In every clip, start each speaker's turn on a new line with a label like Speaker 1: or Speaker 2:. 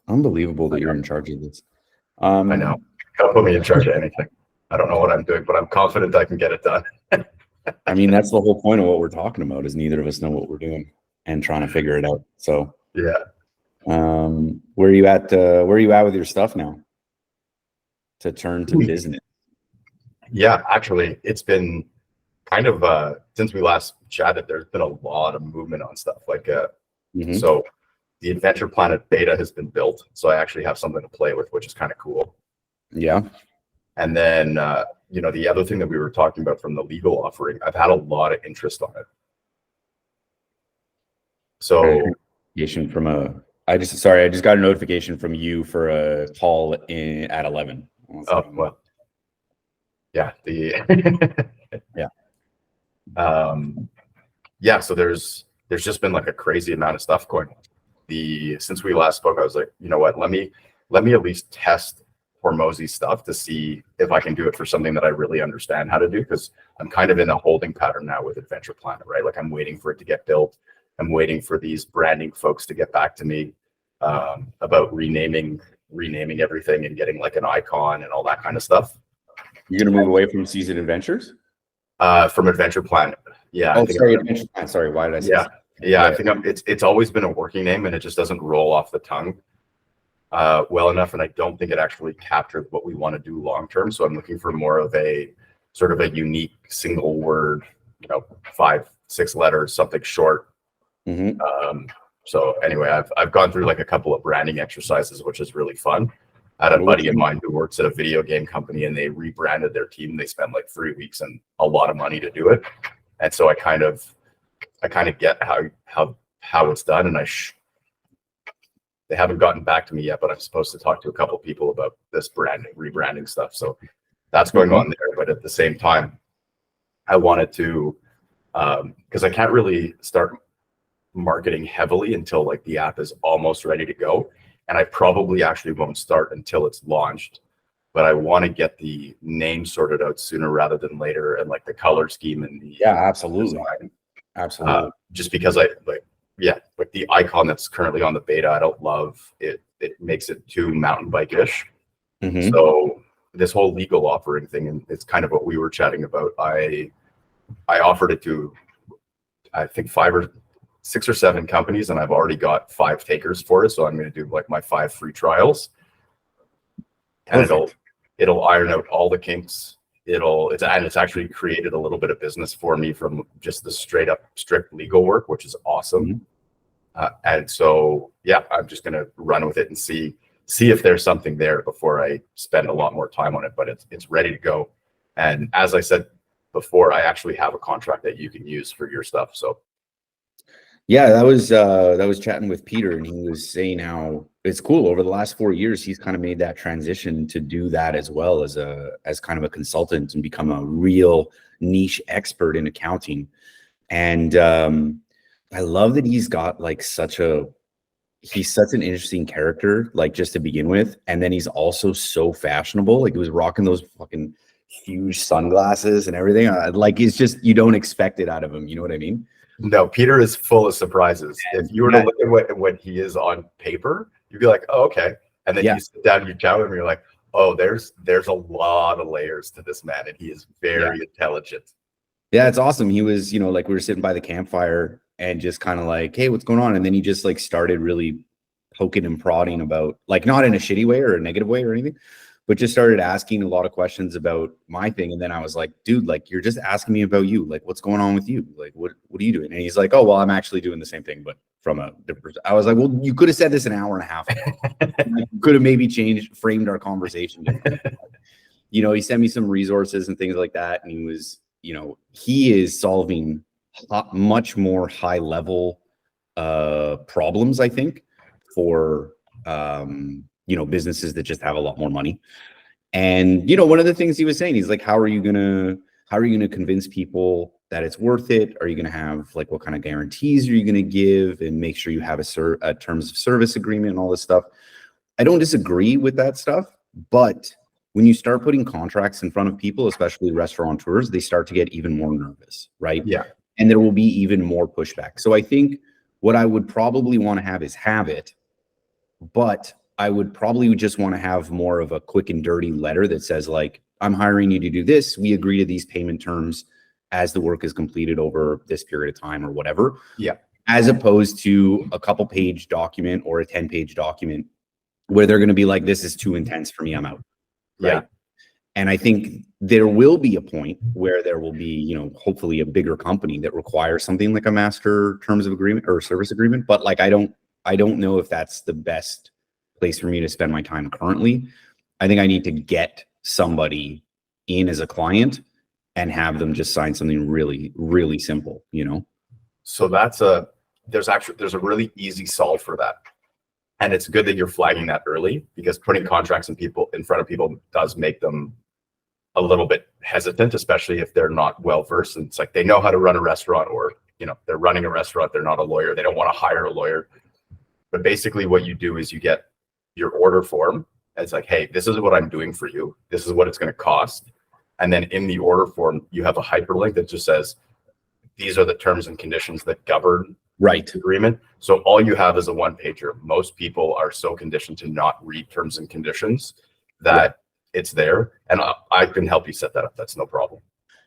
Speaker 1: Unbelievable that you're in charge of this.
Speaker 2: I know. Don't put me in charge of anything. I don't know what I'm doing, but I'm confident I can get it done.
Speaker 1: I mean, that's the whole point of what we're talking about, is neither of us know what we're doing and trying to figure it out. So
Speaker 2: yeah.
Speaker 1: Where are you at with your stuff now to turn to business?
Speaker 2: Yeah, actually, it's been kind of since we last chatted, there's been a lot of movement on stuff. Like so the Adventure Planet beta has been built, so I actually have something to play with, which is kind of cool.
Speaker 1: Yeah.
Speaker 2: And then the other thing that we were talking about from the legal offering, I've had a lot of interest on it. So
Speaker 1: I just got a notification from you for a call at 11.
Speaker 2: Oh, well. Yeah. Yeah. So there's just been like a crazy amount of stuff going on. Since we last spoke, I was like, you know what, let me at least test Hormozy stuff to see if I can do it for something that I really understand how to do, because I'm kind of in a holding pattern now with Adventure Planet, right? Like I'm waiting for it to get built. I'm waiting for these branding folks to get back to me about renaming everything and getting like an icon and all that kind of stuff.
Speaker 1: You're gonna move away from Seasoned Adventures?
Speaker 2: From Adventure Planet. Yeah.
Speaker 1: Oh, sorry, Adventure Planet. Sorry, why did I say
Speaker 2: that? Yeah. I think it's always been a working name and it just doesn't roll off the tongue well enough, and I don't think it actually captured what we want to do long term. So I'm looking for more of a sort of a unique single word, 5-6 letters, something short. So anyway, I've gone through like a couple of branding exercises, which is really fun. I had a buddy of mine who works at a video game company, and they rebranded their team. They spent like 3 weeks and a lot of money to do it. And so I kind of get how it's done, and they haven't gotten back to me yet, but I'm supposed to talk to a couple of people about this rebranding stuff. So that's going on there. But at the same time, I wanted to, because I can't really start marketing heavily until like the app is almost ready to go. And I probably actually won't start until it's launched, but I want to get the name sorted out sooner rather than later, and like the color scheme and the
Speaker 1: absolutely.
Speaker 2: Just because like the icon that's currently on the beta, I don't love it. It makes it too mountain bike-ish. So this whole legal offering thing, and it's kind of what we were chatting about. I offered it to, I think 6 or 7 companies, and I've already got 5 takers for it. So I'm going to do like my 5 free trials, and it'll iron out all the kinks. It's actually created a little bit of business for me from just the straight up strict legal work, which is awesome. And so, yeah, I'm just going to run with it and see if there's something there before I spend a lot more time on it, but it's ready to go. And as I said before, I actually have a contract that you can use for your stuff. So
Speaker 1: yeah, that was chatting with Peter, and he was saying how it's cool. Over the last 4 years, he's kind of made that transition to do that as well as kind of a consultant and become a real niche expert in accounting. And I love that he's got like he's such an interesting character, like just to begin with. And then he's also so fashionable. Like he was rocking those fucking huge sunglasses and everything. Like it's just, you don't expect it out of him. You know what I mean?
Speaker 2: No, Peter is full of surprises. If you were to look at what he is on paper, you'd be like, oh, okay. And then you sit down and you chat with him and you're like, oh, there's a lot of layers to this man, and he is very intelligent.
Speaker 1: Yeah, it's awesome. He was, like we were sitting by the campfire and just kind of like, hey, what's going on? And then he just like started really poking and prodding about, like, not in a shitty way or a negative way or anything, but just started asking a lot of questions about my thing. And then I was like, dude, like, you're just asking me about you. Like, what's going on with you? Like, what are you doing? And he's like, oh, well, I'm actually doing the same thing, but from a different. I was like, well, you could have said this an hour and a half ago. You could have maybe framed our conversation. He sent me some resources and things like that. And he was, he is solving much more high level problems, I think, for businesses that just have a lot more money. And one of the things he was saying, he's like, how are you gonna convince people that it's worth it? Are you gonna have, like, what kind of guarantees are you gonna give, and make sure you have a terms of service agreement and all this stuff? I don't disagree with that stuff, but when you start putting contracts in front of people, especially restaurateurs, they start to get even more nervous, right?
Speaker 2: Yeah.
Speaker 1: And there will be even more pushback. So I think what I would probably want to have is have it but I would probably just want to have more of a quick and dirty letter that says like, I'm hiring you to do this. We agree to these payment terms as the work is completed over this period of time or whatever.
Speaker 2: Yeah.
Speaker 1: As opposed to a couple page document or a 10-page document where they're going to be like, this is too intense for me, I'm out. Right.
Speaker 2: Yeah.
Speaker 1: And I think there will be a point where there will be, you know, hopefully a bigger company that requires something like a master terms of agreement or service agreement. But like, I don't know if that's the best place for me to spend my time currently. I think I need to get somebody in as a client and have them just sign something really, really simple, you know?
Speaker 2: So there's a really easy solve for that. And it's good that you're flagging that early, because putting contracts in front of people does make them a little bit hesitant, especially if they're not well versed. And it's like, they know how to run a restaurant, or, you know, they're running a restaurant. They're not a lawyer. They don't want to hire a lawyer. But basically what you do is you get your order form. And it's like, hey, this is what I'm doing for you. This is what it's going to cost. And then in the order form, you have a hyperlink that just says, these are the terms and conditions that govern agreement. So all you have is a one pager. Most people are so conditioned to not read terms and conditions that it's there. And I can help you set that up. That's no problem.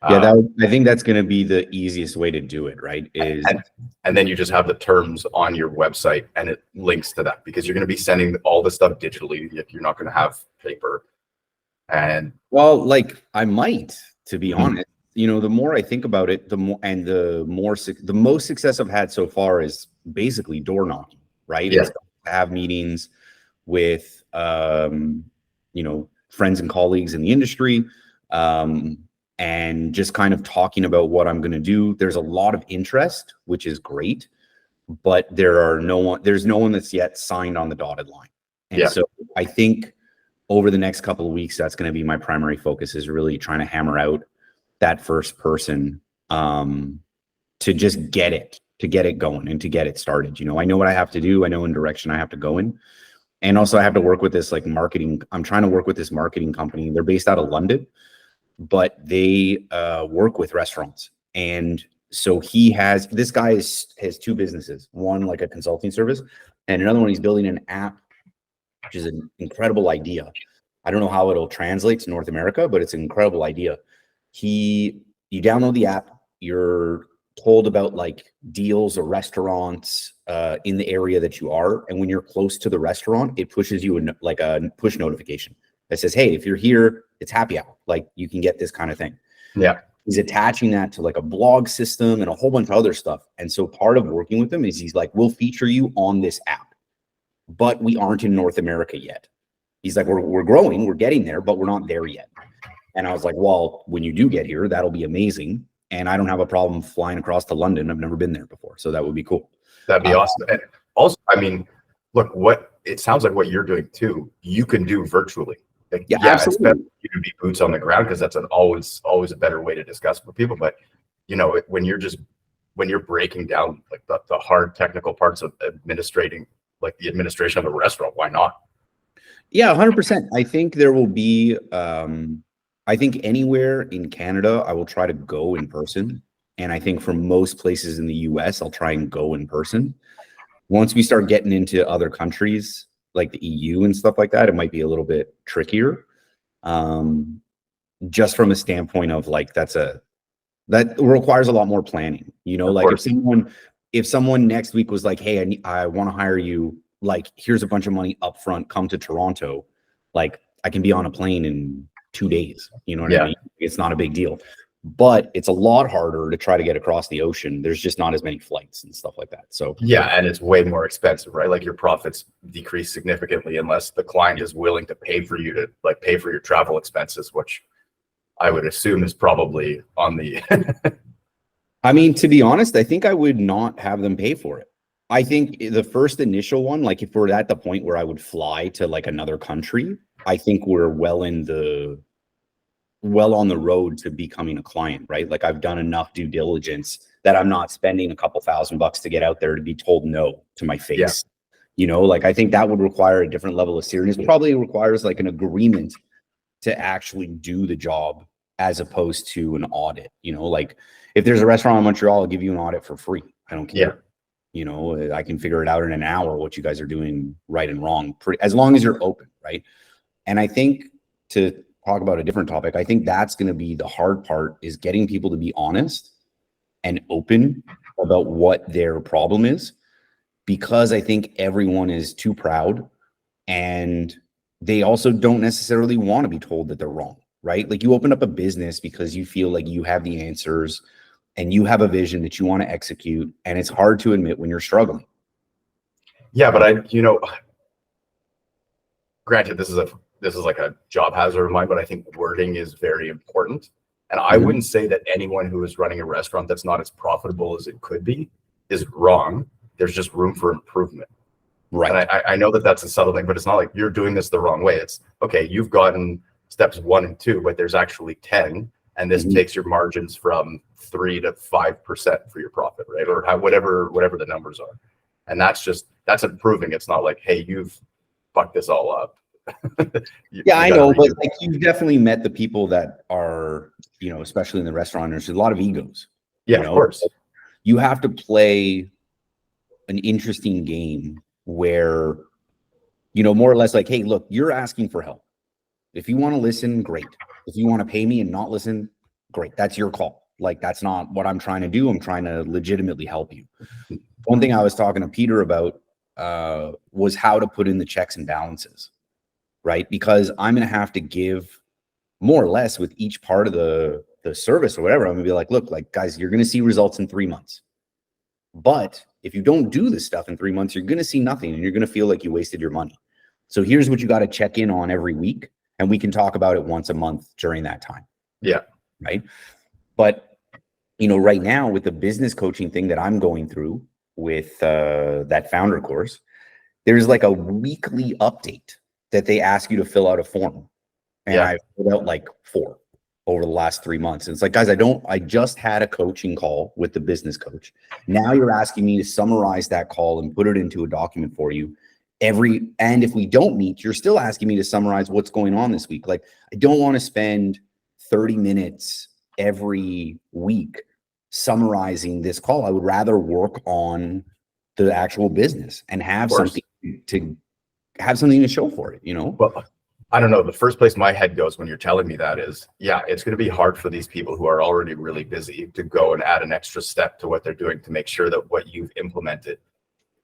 Speaker 1: Yeah, I think that's going to be the easiest way to do it, right?
Speaker 2: And then you just have the terms on your website and it links to that, because you're going to be sending all this stuff digitally. You're not going to have paper. And
Speaker 1: well, like I might, to be honest, you know, the more I think about it, the most success I've had so far is basically door knocking, right?
Speaker 2: Yeah.
Speaker 1: It's to have meetings with, you know, friends and colleagues in the industry, and just kind of talking about what I'm going to do. There's a lot of interest, which is great, but there's no one that's yet signed on the dotted line. And so I think over the next couple of weeks, that's going to be my primary focus, is really trying to hammer out that first person, to just get it going and to get it started. You know, I know what I have to do. I know in direction I have to go in. And also I have to work with this like marketing. I'm trying to work with this marketing company. They're based out of London, but they work with restaurants. And so this guy has two businesses, one like a consulting service, and another one, he's building an app, which is an incredible idea. I don't know how it'll translate to North America, but it's an incredible idea. You download the app, you're told about like deals or restaurants in the area that you are. And when you're close to the restaurant, it pushes you like a push notification that says, hey, if you're here, it's happy hour. Like you can get this kind of thing.
Speaker 2: Yeah.
Speaker 1: He's attaching that to like a blog system and a whole bunch of other stuff. And so part of working with him is he's like, we'll feature you on this app, but we aren't in North America yet. He's like, we're growing, we're getting there, but we're not there yet. And I was like, well, when you do get here, that'll be amazing. And I don't have a problem flying across to London. I've never been there before. So that would be cool.
Speaker 2: That'd be awesome. And also, I mean, look, it sounds like what you're doing too, you can do virtually. Like,
Speaker 1: yeah, absolutely.
Speaker 2: It's better you to be boots on the ground, because that's always a better way to discuss with people. But you know, when you're breaking down like the hard technical parts of administrating, like the administration of a restaurant, why not?
Speaker 1: Yeah, 100%. I think there will be, I think anywhere in Canada, I will try to go in person. And I think for most places in the US, I'll try and go in person. Once we start getting into other countries, like the EU and stuff like that, it might be a little bit trickier. Just from a standpoint of like, that requires a lot more planning, you know, like if someone next week was like, hey, I want to hire you, like, here's a bunch of money up front, come to Toronto. Like I can be on a plane in 2 days, you know what I mean? It's not a big deal, but it's a lot harder to try to get across the ocean. There's just not as many flights and stuff like that. So
Speaker 2: yeah, and it's way more expensive, right? Like your profits decrease significantly unless the client is willing to pay for you to like pay for your travel expenses, which I would assume is probably on the
Speaker 1: I mean, to be honest, I think I would not have them pay for it. I think the first initial one, like if we're at the point where I would fly to like another country, I think we're well on the road to becoming a client, right? Like I've done enough due diligence that I'm not spending a couple $1,000 to get out there to be told no to my face. Yeah. You know, like I think that would require a different level of seriousness. Probably requires like an agreement to actually do the job as opposed to an audit. You know, like if there's a restaurant in Montreal, I'll give you an audit for free. I don't care. You know, I can figure it out in an hour what you guys are doing right and wrong, as long as you're open, right? And I think, to talk about a different topic, I think that's going to be the hard part, is getting people to be honest and open about what their problem is, because I think everyone is too proud, and they also don't necessarily want to be told that they're wrong, right? Like, you open up a business because you feel like you have the answers and you have a vision that you want to execute, and it's hard to admit when you're struggling.
Speaker 2: Yeah, but granted, this is like a job hazard of mine, but I think wording is very important. And I wouldn't say that anyone who is running a restaurant that's not as profitable as it could be is wrong. There's just room for improvement.
Speaker 1: Right.
Speaker 2: And I know that that's a subtle thing, but it's not like you're doing this the wrong way. It's okay, you've gotten steps 1 and 2, but there's actually 10. And this takes your margins from 3 to 5% for your profit, right? Or whatever the numbers are. And that's improving. It's not like, hey, you've fucked this all up.
Speaker 1: Yeah, I know, but like, you've definitely met the people that are, you know, especially in the restaurant, there's a lot of egos.
Speaker 2: Yeah, of course.
Speaker 1: You have to play an interesting game where, you know, more or less like, hey, look, you're asking for help. If you want to listen, great. If you want to pay me and not listen, great. That's your call. Like, that's not what I'm trying to do. I'm trying to legitimately help you. One thing I was talking to Peter about was how to put in the checks and balances, right? Because I'm going to have to give more or less with each part of the service or whatever. I'm going to be like, look, like, guys, you're going to see results in 3 months. But if you don't do this stuff in 3 months, you're going to see nothing, and you're going to feel like you wasted your money. So here's what you got to check in on every week, and we can talk about it once a month during that time.
Speaker 2: Yeah.
Speaker 1: Right. But, you know, right now with the business coaching thing that I'm going through with that founder course, there's like a weekly update that they ask you to fill out a form. And I filled out like 4 over the last 3 months. And it's like, guys, I just had a coaching call with the business coach. Now you're asking me to summarize that call and put it into a document for you. And if we don't meet, you're still asking me to summarize what's going on this week. Like, I don't want to spend 30 minutes every week summarizing this call. I would rather work on the actual business and have something to show for it, you know?
Speaker 2: Well, I don't know. The first place my head goes when you're telling me that is, yeah, it's going to be hard for these people who are already really busy to go and add an extra step to what they're doing to make sure that what you've implemented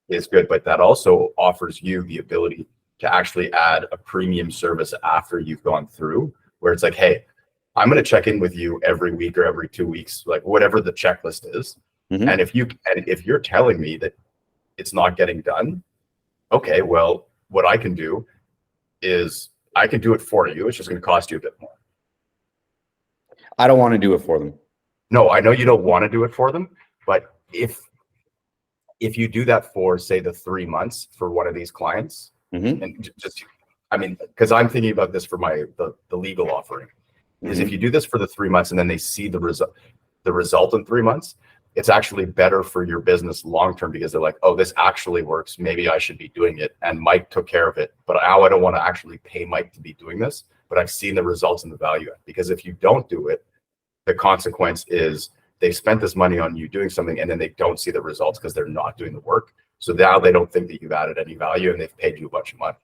Speaker 2: is good. But that also offers you the ability to actually add a premium service after you've gone through, where it's like, hey, I'm going to check in with you every week or every 2 weeks, like whatever the checklist is. And if you're telling me that it's not getting done, okay, well, what I can do is I can do it for you. It's just going to cost you a bit more.
Speaker 1: I don't want to do it for them.
Speaker 2: No, I know you don't want to do it for them, but if you do that for, say, the 3 months for one of these clients, and just, I mean, because I'm thinking about this for the legal offering, is if you do this for the 3 months and then they see the result in 3 months, it's actually better for your business long term, because they're like, oh, this actually works. Maybe I should be doing it. And Mike took care of it, but now I don't want to actually pay Mike to be doing this, but I've seen the results and the value. Because if you don't do it, the consequence is they spent this money on you doing something and then they don't see the results because they're not doing the work. So now they don't think that you've added any value and they've paid you a bunch of money.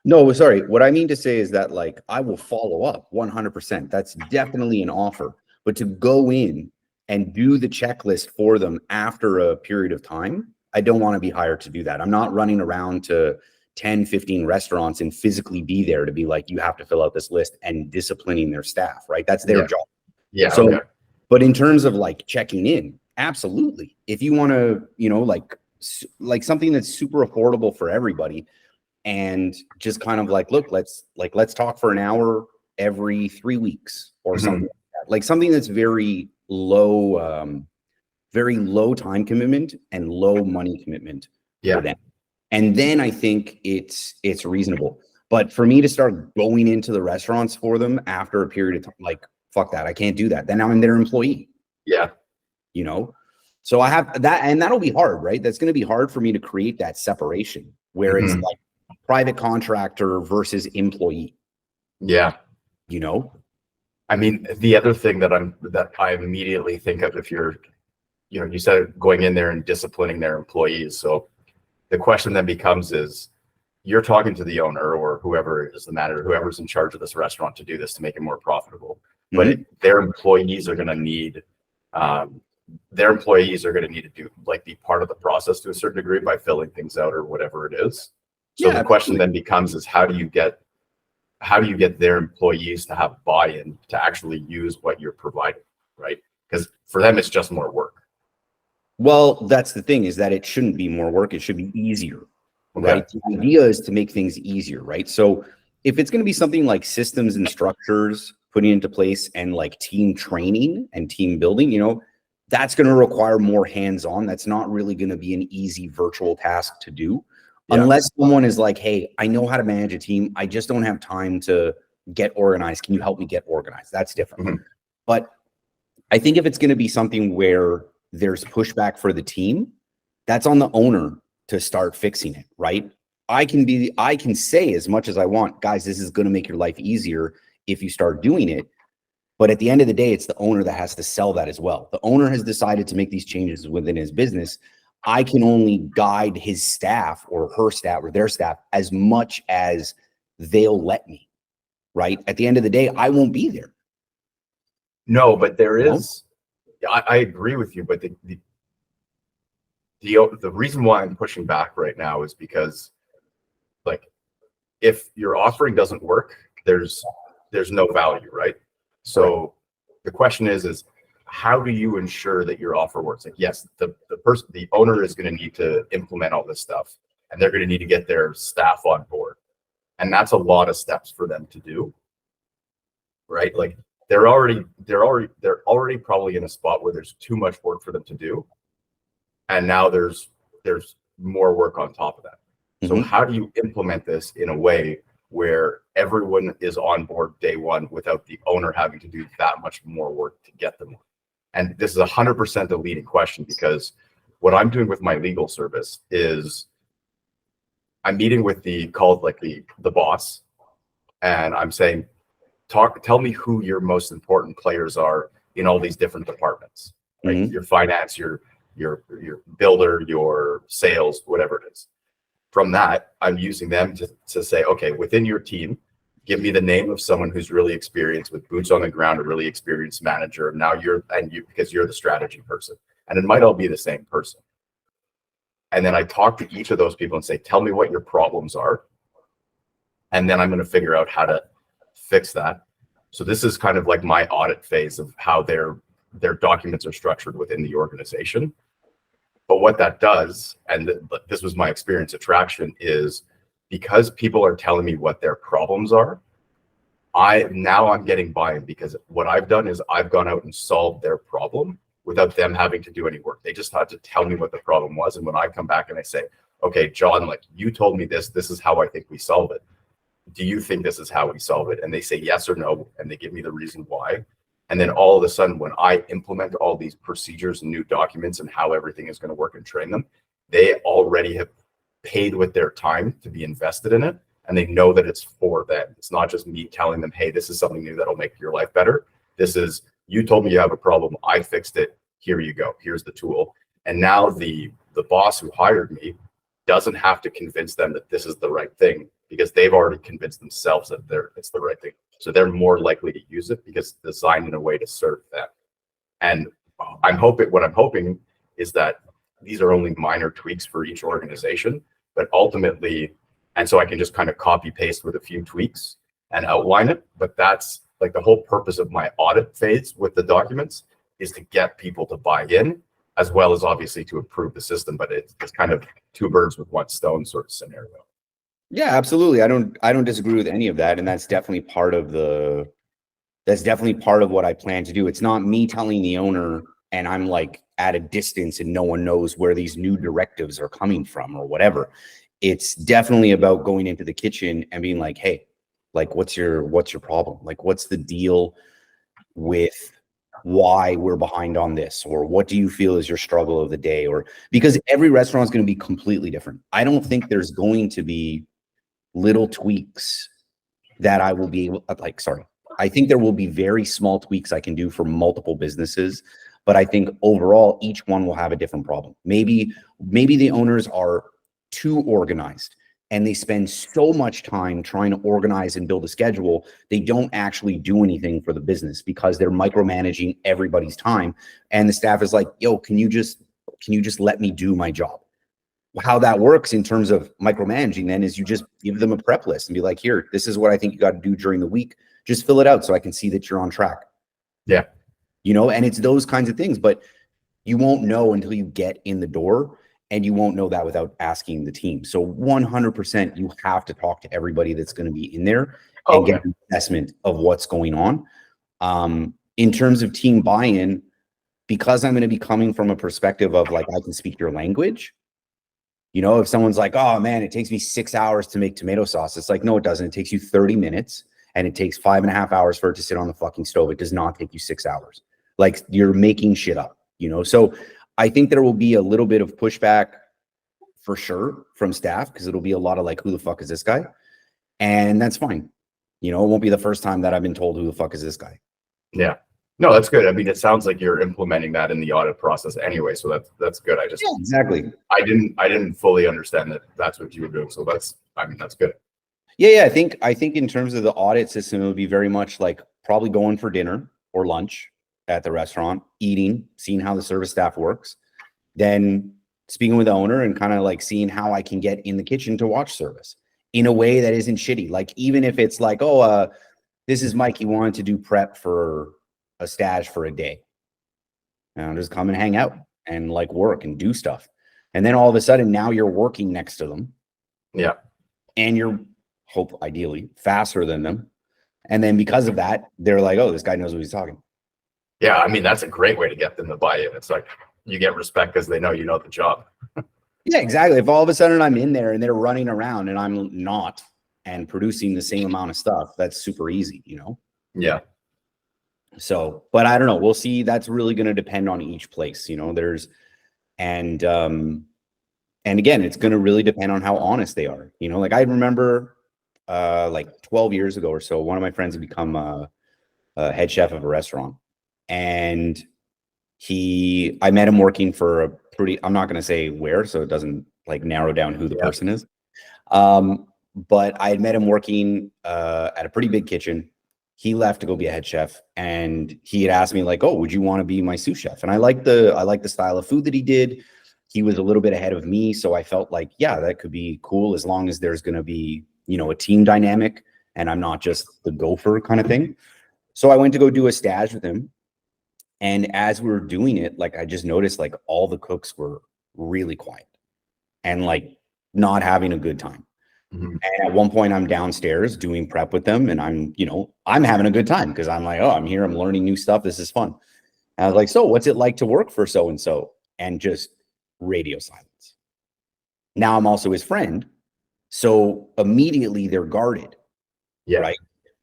Speaker 1: No, sorry. What I mean to say is that, like, I will follow up 100%. That's definitely an offer. But to go in and do the checklist for them after a period of time, I don't want to be hired to do that. I'm not running around to 10, 15 restaurants and physically be there to be like, you have to fill out this list and disciplining their staff, right? That's their job.
Speaker 2: Yeah.
Speaker 1: So, okay. But in terms of like checking in, absolutely. If you want to, you know, like something that's super affordable for everybody, and just kind of like, look, let's talk for an hour every 3 weeks or something like that. Like something that's very low time commitment and low money commitment for them. And then I think it's reasonable. But for me to start going into the restaurants for them after a period of time, like, fuck that. I can't do that. Then I'm their employee.
Speaker 2: Yeah.
Speaker 1: You know? So I have that, and that'll be hard, right? That's going to be hard for me to create that separation where it's like private contractor versus employee.
Speaker 2: Yeah.
Speaker 1: You know?
Speaker 2: I mean, the other thing that I immediately think of, if you're you said going in there and disciplining their employees. So the question then becomes is, you're talking to the owner or whoever is the manager, whoever's in charge of this restaurant to do this to make it more profitable. But their employees are going to need, to do like be part of the process to a certain degree by filling things out or whatever it is. So the question then becomes is how do you get their employees to have buy-in to actually use what you're providing, right? Because for them, it's just more work.
Speaker 1: Well, that's the thing, is that it shouldn't be more work. It should be easier, right? The idea is to make things easier, right? So if it's going to be something like systems and structures putting into place and like team training and team building, that's going to require more hands-on. That's not really going to be an easy virtual task to do unless someone is like, hey, I know how to manage a team. I just don't have time to get organized. Can you help me get organized? That's different. But I think if it's going to be something where there's pushback for the team, that's on the owner to start fixing it, right? I can say as much as I want, guys, this is going to make your life easier if you start doing it. But at the end of the day, it's the owner that has to sell that as well. The owner has decided to make these changes within his business. I can only guide his staff or her staff or their staff as much as they'll let me, right? At the end of the day, I won't be there.
Speaker 2: No, but there is, I agree with you, but the reason why I'm pushing back right now is because, like, if your offering doesn't work, there's no value, right? So the question is how do you ensure that your offer works? Like, yes, the owner is going to need to implement all this stuff, and they're going to need to get their staff on board, and that's a lot of steps for them to do, right? Like, they're already probably in a spot where there's too much work for them to do, and now there's more work on top of that. So how do you implement this in a way where everyone is on board day one without the owner having to do that much more work to get them? And this is 100% a leading question, because what I'm doing with my legal service is I'm meeting with the boss, and I'm saying, tell me who your most important players are in all these different departments, right? Your finance, your builder, your sales, whatever it is. From that, I'm using them to say, okay, within your team, give me the name of someone who's really experienced with boots on the ground, a really experienced manager. Now because you're the strategy person, and it might all be the same person. And then I talk to each of those people and say, tell me what your problems are. And then I'm going to figure out how to fix that. So this is kind of like my audit phase of how their documents are structured within the organization. But what that does, and this was my experience at Traction, is because people are telling me what their problems are, I'm getting buy-in, because what I've done is I've gone out and solved their problem without them having to do any work. They just had to tell me what the problem was. And when I come back and I say, okay, John, like, you told me this is how I think we solve it. Do you think this is how we solve it? And they say yes or no, and they give me the reason why. And then all of a sudden, when I implement all these procedures and new documents and how everything is going to work and train them, they already have paid with their time to be invested in it. And they know that it's for them. It's not just me telling them, hey, this is something new that'll make your life better. This is, you told me you have a problem, I fixed it. Here you go. Here's the tool. And now the boss who hired me doesn't have to convince them that this is the right thing, because they've already convinced themselves that it's the right thing. So they're more likely to use it because it's designed in a way to serve them. And what I'm hoping is that these are only minor tweaks for each organization, but ultimately, and so I can just kind of copy paste with a few tweaks and outline it. But that's like the whole purpose of my audit phase with the documents, is to get people to buy in, as well as obviously to improve the system. But it's kind of two birds with one stone sort of scenario.
Speaker 1: Yeah, absolutely. I don't disagree with any of that. And that's definitely part of what I plan to do. It's not me telling the owner and I'm like at a distance and no one knows where these new directives are coming from or whatever. It's definitely about going into the kitchen and being like, hey, like, what's your problem? Like, what's the deal with why we're behind on this? Or what do you feel is your struggle of the day? Or because every restaurant is going to be completely different. I don't think there's going to be little tweaks that I will be able, I think there will be very small tweaks I can do for multiple businesses. But I think overall, each one will have a different problem. Maybe the owners are too organized and they spend so much time trying to organize and build a schedule, they don't actually do anything for the business because they're micromanaging everybody's time. And the staff is like, yo, can you just let me do my job? How that works in terms of micromanaging then is you just give them a prep list and be like, here, this is what I think you got to do during the week. Just fill it out so I can see that you're on track.
Speaker 2: Yeah.
Speaker 1: And it's those kinds of things, but you won't know until you get in the door, and you won't know that without asking the team. So 100%, you have to talk to everybody that's going to be in there and get an assessment of what's going on. In terms of team buy-in, because I'm going to be coming from a perspective of like, I can speak your language. If someone's like, oh man, it takes me 6 hours to make tomato sauce. It's like, no, it doesn't. It takes you 30 minutes and it takes 5.5 hours for it to sit on the fucking stove. It does not take you 6 hours. Like, you're making shit up, So I think there will be a little bit of pushback for sure from staff, because it'll be a lot of like, who the fuck is this guy? And that's fine. It won't be the first time that I've been told, who the fuck is this guy?
Speaker 2: Yeah. No, that's good. I mean, it sounds like you're implementing that in the audit process anyway, so that's good.
Speaker 1: Exactly.
Speaker 2: I didn't fully understand that that's what you were doing, so that's good.
Speaker 1: Yeah. I think in terms of the audit system, it would be very much like probably going for dinner or lunch at the restaurant, eating, seeing how the service staff works, then speaking with the owner and kind of like seeing how I can get in the kitchen to watch service in a way that isn't shitty. Like, even if it's like, oh, this is Mike, he wanted to do prep for a stage for a day. And just come and hang out and like work and do stuff. And then all of a sudden now you're working next to them.
Speaker 2: Yeah.
Speaker 1: And you're ideally faster than them. And then because of that, they're like, oh, this guy knows what he's talking.
Speaker 2: Yeah. I mean, that's a great way to get them to buy in. It's like you get respect because they know you know the job.
Speaker 1: Yeah, exactly. If all of a sudden I'm in there and they're running around and I'm not and producing the same amount of stuff, that's super easy,
Speaker 2: Yeah.
Speaker 1: So, but I don't know. We'll see. That's really going to depend on each place, and again, it's going to really depend on how honest they are. Like I remember, like 12 years ago or so, one of my friends had become a head chef of a restaurant, and I met him working for a pretty, I'm not going to say where, so it doesn't like narrow down who the person is. But I had met him working at a pretty big kitchen. He left to go be a head chef, and he had asked me like, oh, would you want to be my sous chef? And I liked the style of food that he did. He was a little bit ahead of me, so I felt like, yeah, that could be cool as long as there's going to be, a team dynamic and I'm not just the gopher kind of thing. So I went to go do a stage with him. And as we were doing it, like, I just noticed like all the cooks were really quiet and like not having a good time.
Speaker 2: Mm-hmm.
Speaker 1: And at one point I'm downstairs doing prep with them, and I'm having a good time because I'm like, oh, I'm here, I'm learning new stuff. This is fun. And I was like, so what's it like to work for so-and-so? And just radio silence. Now I'm also his friend. So immediately they're guarded.
Speaker 2: Yeah.
Speaker 1: Right.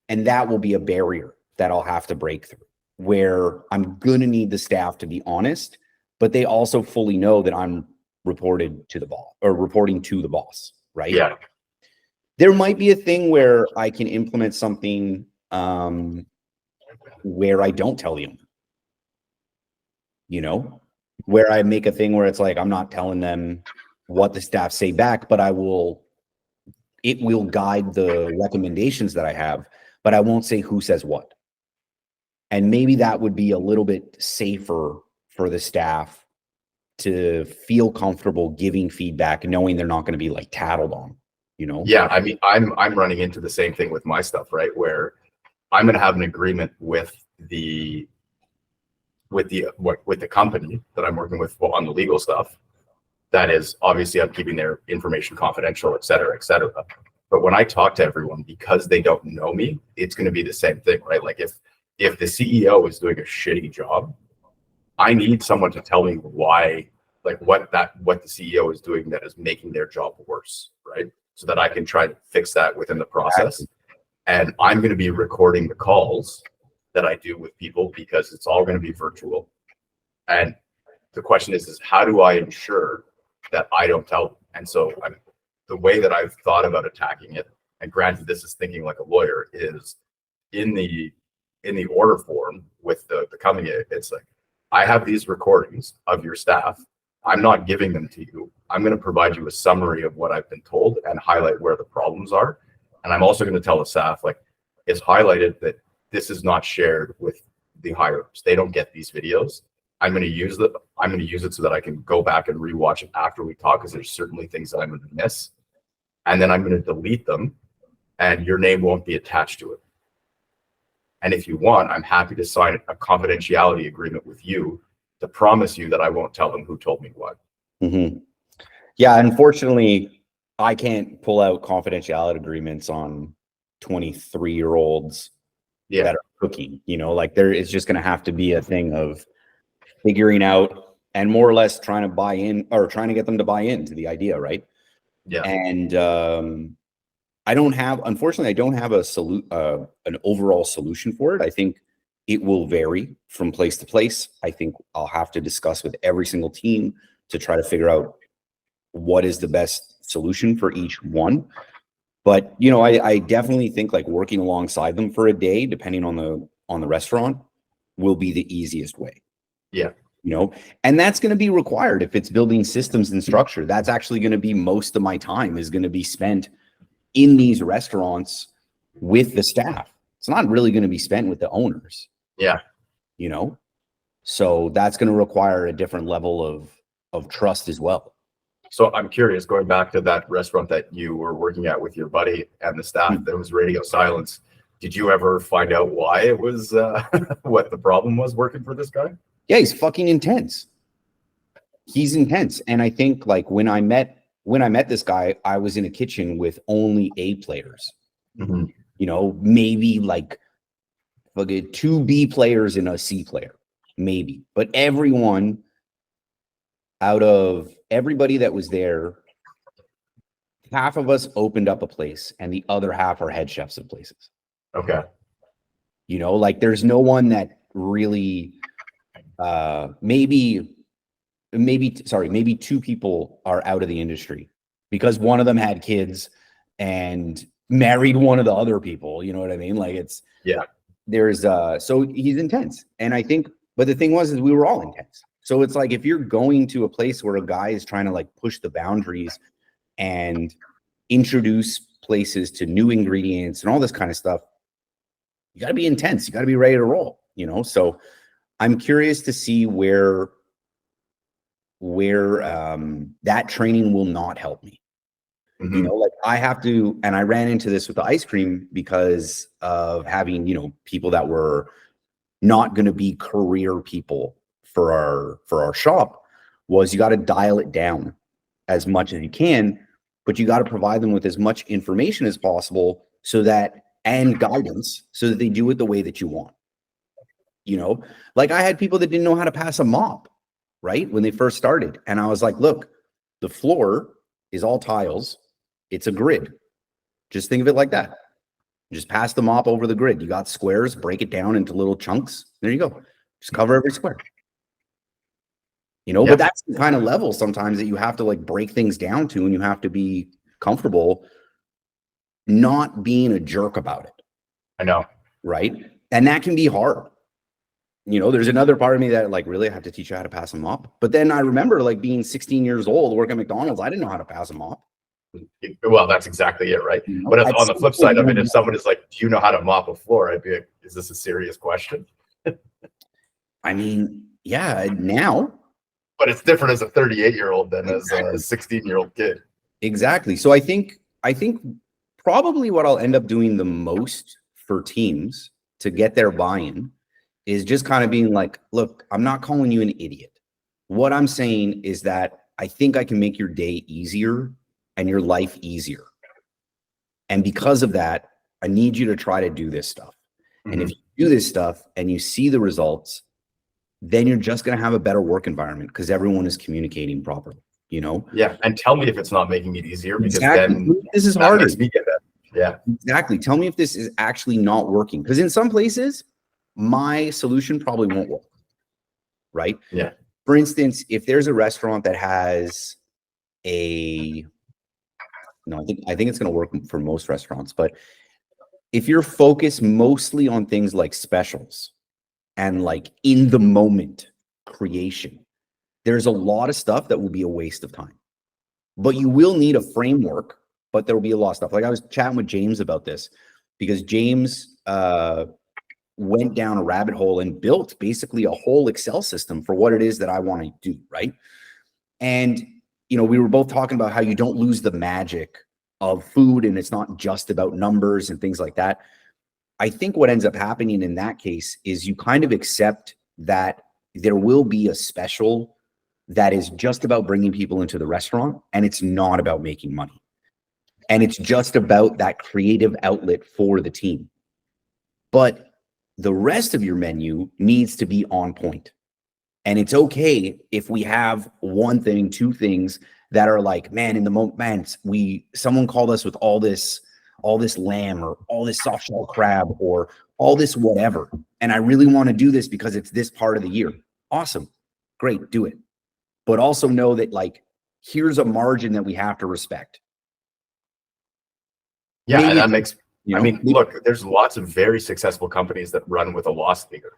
Speaker 1: And that will be a barrier that I'll have to break through, where I'm going to need the staff to be honest, but they also fully know that I'm reporting to the boss. Right.
Speaker 2: Yeah.
Speaker 1: There might be a thing where I can implement something where I don't tell the owner, where I make a thing where it's like, I'm not telling them what the staff say back, but it will guide the recommendations that I have, but I won't say who says what. And maybe that would be a little bit safer for the staff to feel comfortable giving feedback, knowing they're not going to be like tattled on.
Speaker 2: Yeah, I mean, I'm running into the same thing with my stuff, right? Where I'm going to have an agreement with the company that I'm working with on the legal stuff. That is, obviously, I'm keeping their information confidential, et cetera, et cetera. But when I talk to everyone, because they don't know me, it's going to be the same thing, right? Like if the CEO is doing a shitty job, I need someone to tell me why, like what the CEO is doing that is making their job worse, right? So that I can try to fix that within the process. And I'm going to be recording the calls that I do with people because it's all going to be virtual. And the question is how do I ensure that I don't tell them? And so the way that I've thought about attacking it, and granted this is thinking like a lawyer, is in the order form with the company, it's like, I have these recordings of your staff. I'm not giving them to you. I'm going to provide you a summary of what I've been told and highlight where the problems are. And I'm also going to tell the staff, like, it's highlighted that this is not shared with the higher ups. They don't get these videos. I'm going to use it so that I can go back and rewatch it after we talk, because there's certainly things that I'm going to miss. And then I'm going to delete them, and your name won't be attached to it. And if you want, I'm happy to sign a confidentiality agreement with you to promise you that I won't tell them who told me what.
Speaker 1: Mm-hmm. Yeah, unfortunately, I can't pull out confidentiality agreements on 23-year-olds that are cooking. You know, like there is just going to have to be a thing of figuring out and more or less trying to buy in, or trying to get them to buy into the idea, right?
Speaker 2: Yeah.
Speaker 1: And unfortunately, I don't have an overall solution for it. I think it will vary from place to place. I think I'll have to discuss with every single team to try to figure out what is the best solution for each one. But, you know, I definitely think like working alongside them for a day, depending on the restaurant, will be the easiest way.
Speaker 2: Yeah.
Speaker 1: You know, and that's going to be required if it's building systems and structure. That's actually going to be most of my time is going to be spent in these restaurants with the staff. It's not really going to be spent with the owners.
Speaker 2: Yeah.
Speaker 1: You know, so that's going to require a different level of trust as well.
Speaker 2: So I'm curious, going back to that restaurant that you were working at with your buddy and the staff, there was radio silence. Did you ever find out why it was, what the problem was working for this guy?
Speaker 1: Yeah, he's fucking intense. He's intense. And I think like when I met this guy, I was in a kitchen with only A players.
Speaker 2: Mm-hmm.
Speaker 1: You know, maybe like 2 B players and a C player, maybe. But everyone, out of everybody that was there, half of us opened up a place and the other half are head chefs of places.
Speaker 2: Okay.
Speaker 1: You know, like there's no one that really maybe 2 people are out of the industry because one of them had kids and married one of the other people. You know what I mean? Like so he's intense. And I think, but the thing is we were all intense. So it's like, if you're going to a place where a guy is trying to like push the boundaries and introduce places to new ingredients and all this kind of stuff, you got to be intense. You got to be ready to roll, you know? So I'm curious to see where that training will not help me. Mm-hmm. You know, like I have to, and I ran into this with the ice cream because of having, you know, people that were not going to be career people for our shop, was you got to dial it down as much as you can, but you got to provide them with as much information as possible and guidance so that they do it the way that you want. You know, like I had people that didn't know how to pass a mop, right? When they first started. And I was like, look, the floor is all tiles. It's a grid. Just think of it like that. Just pass the mop over the grid. You got squares, break it down into little chunks. There you go. Just cover every square. You know, but that's the kind of level sometimes that you have to like break things down to, and you have to be comfortable not being a jerk about it.
Speaker 2: I know.
Speaker 1: Right. And that can be hard. You know, there's another part of me that like, really, I have to teach you how to pass a mop. But then I remember like being 16 years old, working at McDonald's. I didn't know how to pass a mop.
Speaker 2: Well, that's exactly it, right?
Speaker 1: You know,
Speaker 2: but on the flip side of it, if someone is like, do you know how to mop a floor? I'd be like, is this a serious question?
Speaker 1: I mean, yeah, now.
Speaker 2: But it's different as a 38-year-old than as a 16-year-old kid.
Speaker 1: Exactly. So I think probably what I'll end up doing the most for teams to get their buy-in is just kind of being like, look, I'm not calling you an idiot. What I'm saying is that I think I can make your day easier and your life easier. And because of that, I need you to try to do this stuff. Mm-hmm. And if you do this stuff and you see the results, then you're just going to have a better work environment because everyone is communicating properly, you know?
Speaker 2: Yeah. And tell me if it's not making it easier, because then
Speaker 1: this is harder.
Speaker 2: Yeah,
Speaker 1: exactly. Tell me if this is actually not working. Because in some places, my solution probably won't work. Right?
Speaker 2: Yeah.
Speaker 1: For instance, if there's a restaurant that has I think it's going to work for most restaurants, but if you're focused mostly on things like specials and like in the moment creation. There's a lot of stuff that will be a waste of time, but you will need a framework, but there will be a lot of stuff. Like I was chatting with James about this because James went down a rabbit hole and built basically a whole Excel system for what it is that I want to do, right? And, you know, we were both talking about how you don't lose the magic of food and it's not just about numbers and things like that. I think what ends up happening in that case is you kind of accept that there will be a special that is just about bringing people into the restaurant and it's not about making money. And it's just about that creative outlet for the team. But the rest of your menu needs to be on point. And it's okay if we have one thing, two things that are like, man, in the moment, man, someone called us with all this lamb or all this soft shell crab or all this whatever. And I really want to do this because it's this part of the year. Awesome. Great. Do it. But also know that like, here's a margin that we have to respect.
Speaker 2: Yeah.
Speaker 1: Maybe,
Speaker 2: And that makes,
Speaker 1: you know,
Speaker 2: I mean, look, there's lots of very successful companies that run with a loss leader,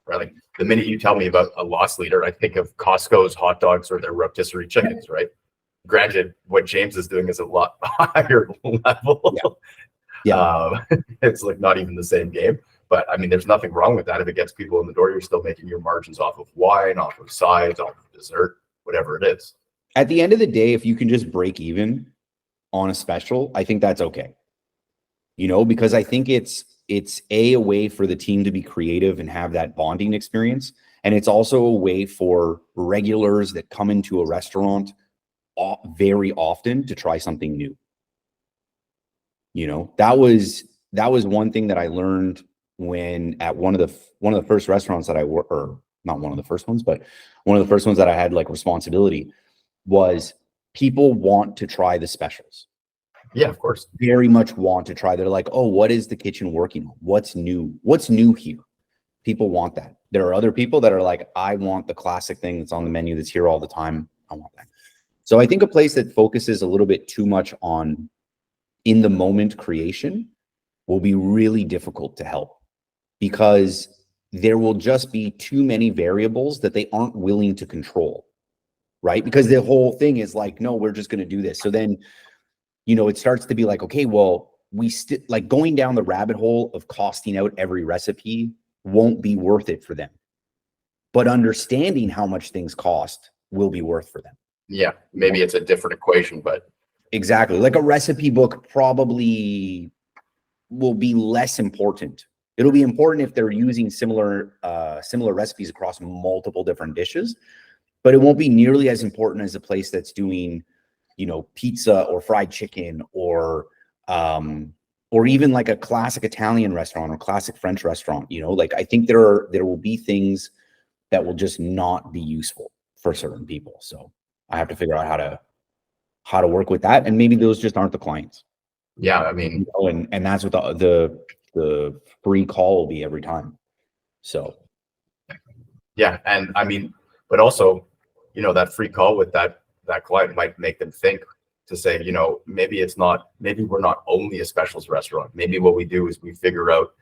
Speaker 2: right? Like the minute you tell me about a loss leader, I think of Costco's hot dogs or their rotisserie chickens, right? Granted, what James is doing is a lot higher level.
Speaker 1: Yeah.
Speaker 2: It's like not even the same game. But I mean, there's nothing wrong with that. If it gets people in the door, you're still making your margins off of wine, off of sides, off of dessert, whatever it is.
Speaker 1: At the end of the day, if you can just break even on a special, I think that's okay. You know, because I think it's a way for the team to be creative and have that bonding experience. And it's also a way for regulars that come into a restaurant very often to try something new. You know, that was one thing that I learned when at one of the first restaurants that I worked, or not one of the first ones, but one of the first ones that I had like responsibility, was people want to try the specials.
Speaker 2: Yeah, of course.
Speaker 1: Very much want to try. They're like, oh, what is the kitchen working on? What's new? What's new here? People want that. There are other people that are like, I want the classic thing that's on the menu that's here all the time. I want that. So I think a place that focuses a little bit too much on in the moment creation will be really difficult to help, because there will just be too many variables that they aren't willing to control, right? Because the whole thing is like, no, we're just going to do this. So then, you know, it starts to be like, okay, well, we still like going down the rabbit hole of costing out every recipe won't be worth it for them. But understanding how much things cost will be worth for them.
Speaker 2: Yeah, maybe it's a different equation, but
Speaker 1: exactly. Like a recipe book probably will be less important. It'll be important if they're using similar recipes across multiple different dishes, but it won't be nearly as important as a place that's doing, you know, pizza or fried chicken or even like a classic Italian restaurant or classic French restaurant. You know, like I think there will be things that will just not be useful for certain people. So I have to figure out how to work with that, and maybe those just aren't the clients.
Speaker 2: Yeah, I mean,
Speaker 1: you know, and that's what the free call will be every time. So
Speaker 2: yeah, and I mean, but also, you know, that free call with that client might make them think to say, you know, maybe we're not only a specials restaurant. Maybe what we do is we figure out,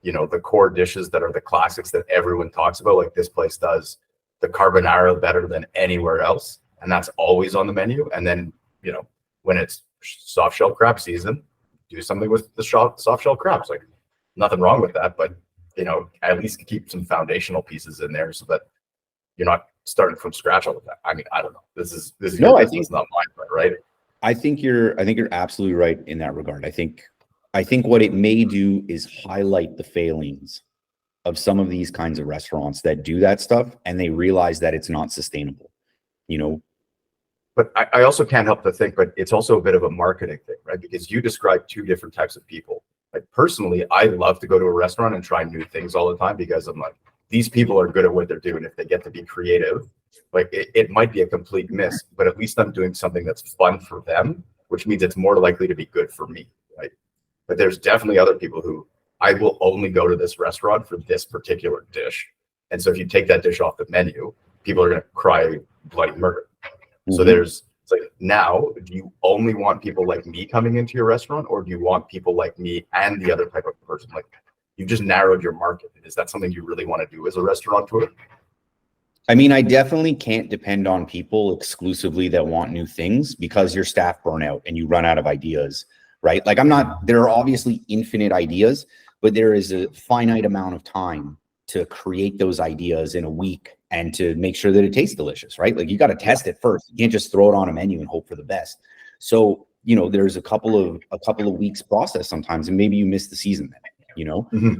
Speaker 2: you know, the core dishes that are the classics that everyone talks about, like this place does the carbonara better than anywhere else, and that's always on the menu. And then, you know, when it's soft shell crab season, do something with the soft shell crabs. Like nothing wrong with that, but you know, at least keep some foundational pieces in there so that you're not starting from scratch all the time. I mean, I don't know. This is
Speaker 1: no,
Speaker 2: your business, not mine, right?
Speaker 1: I think you're absolutely right in that regard. I think what it may do is highlight the failings of some of these kinds of restaurants that do that stuff, and they realize that it's not sustainable, you know.
Speaker 2: But I also can't help but think, but it's also a bit of a marketing thing, right? Because you describe two different types of people. Like personally, I love to go to a restaurant and try new things all the time because I'm like, these people are good at what they're doing. If they get to be creative, like it might be a complete miss, but at least I'm doing something that's fun for them, which means it's more likely to be good for me, right? But there's definitely other people who I will only go to this restaurant for this particular dish. And so if you take that dish off the menu, people are going to cry bloody murder. Mm-hmm. So it's like, now, do you only want people like me coming into your restaurant, or do you want people like me and the other type of person? Like, you just narrowed your market. Is that something you really want to do as a restaurateur?
Speaker 1: I mean, I definitely can't depend on people exclusively that want new things because your staff burn out and you run out of ideas, right? Like there are obviously infinite ideas, but there is a finite amount of time to create those ideas in a week and to make sure that it tastes delicious, right? Like you got to test it first. You can't just throw it on a menu and hope for the best. So, there's a couple of weeks process sometimes, and maybe you miss the season then.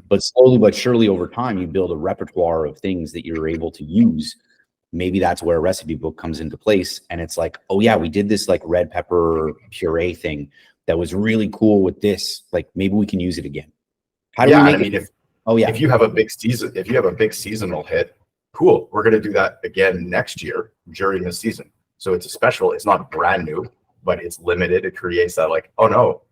Speaker 1: But slowly but surely over time, you build a repertoire of things that you're able to use. Maybe that's where a recipe book comes into place. And it's like, oh yeah, we did this like red pepper puree thing that was really cool with this. Like maybe we can use it again. How do we make it?
Speaker 2: If you have a big seasonal hit, cool. We're going to do that again next year during the season. So it's a special. It's not brand new, but it's limited. It creates that like, oh no,